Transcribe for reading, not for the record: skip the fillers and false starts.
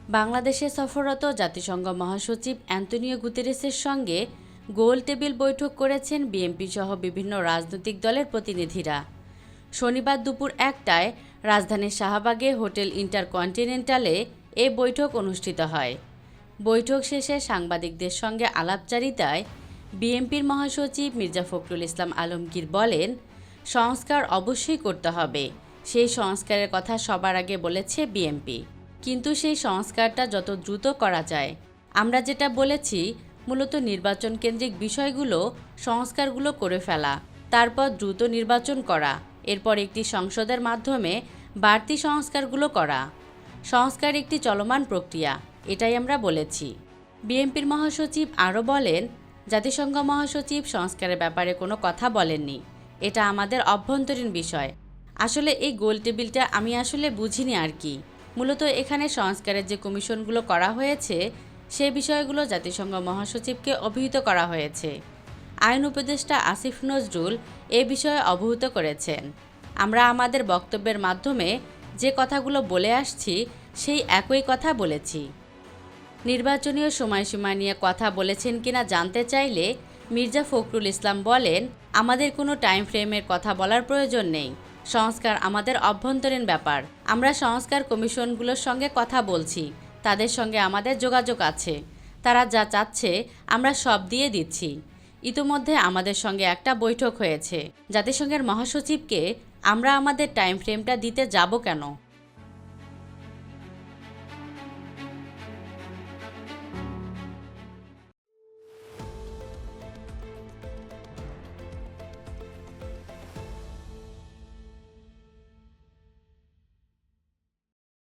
বাংলাদেশে সফররত জাতিসংঘ মহাসচিব অ্যান্তোনিও গুতেরেসের সঙ্গে গোল টেবিল বৈঠক করেছেন বিএনপি সহ বিভিন্ন রাজনৈতিক দলের প্রতিনিধিরা। শনিবার দুপুর ১টায় রাজধানীর শাহবাগে হোটেল ইন্টারকন্টিনেন্টালে এ বৈঠক অনুষ্ঠিত হয়। বৈঠক শেষে সাংবাদিকদের সঙ্গে আলাপচারিতায় বিএনপির মহাসচিব মির্জা ফখরুল ইসলাম আলমগীর বলেন, সংস্কার অবশ্যই করতে হবে। সেই সংস্কারের কথা সবার আগে বলেছে বিএনপি, কিন্তু সেই সংস্কারটা যত দ্রুত করা যায়। আমরা যেটা বলেছি, মূলত নির্বাচন কেন্দ্রিক বিষয়গুলো সংস্কারগুলো করে ফেলা, তারপর দ্রুত নির্বাচন করা, এরপর একটি সংসদের মাধ্যমে বাড়তি সংস্কারগুলো করা। সংস্কার একটি চলমান প্রক্রিয়া, এটাই আমরা বলেছি। বিএনপির মহাসচিব আরও বলেন, জাতিসংঘ মহাসচিব সংস্কারের ব্যাপারে কোনো কথা বলেননি, এটা আমাদের অভ্যন্তরীণ বিষয়। আসলে এই গোল টেবিলটা আমি আসলে বুঝিনি আর কি। মূলত এখানে সংস্কারের যে কমিশনগুলো করা হয়েছে সে বিষয়গুলো জাতিসংঘ মহাসচিবকে অবহিত করা হয়েছে। আইন উপদেষ্টা আসিফ নজরুল এ বিষয়ে অবহিত করেছেন। আমরা আমাদের বক্তব্যের মাধ্যমে যে কথাগুলো বলে আসছি সেই একই কথা বলেছি। নির্বাচনীয় সময়সীমা নিয়ে কথা বলেছেন কিনা জানতে চাইলে মির্জা ফখরুল ইসলাম বলেন, আমাদের কোনো টাইম ফ্রেমের কথা বলার প্রয়োজন নেই। সংস্কার আমাদের অভ্যন্তরীণ ব্যাপার। আমরা সংস্কার কমিশনগুলোর সঙ্গে কথা বলছি, তাদের সঙ্গে আমাদের যোগাযোগ আছে। তারা যা চাচ্ছে আমরা সব দিয়ে দিচ্ছি। ইতোমধ্যে আমাদের সঙ্গে একটা বৈঠক হয়েছে। জাতিসংঘের মহাসচিবকে আমরা আমাদের টাইম ফ্রেমটা দিতে যাব কেন?